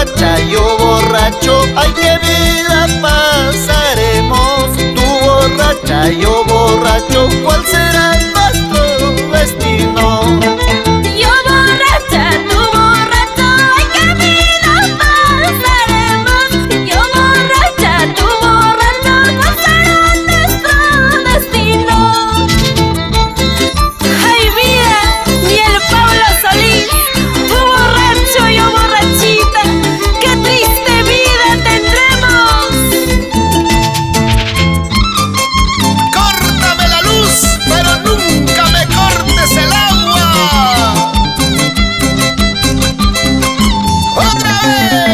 borracha, yo borracho, ay, qué vida pasaremos. Tú borracha, yo borracho, ¿cuál será nuestro destino? Yo borracha, tú borracho, ay, qué vida pasaremos. Yo borracha, tú borracho, ¿cuál será nuestro destino? Ay, vida, ni el Pablo Solís, tú borracho, yo borrachita, qué triste vida tendremos. Córtame la luz, pero nunca me cortes el agua. ¡Otra vez!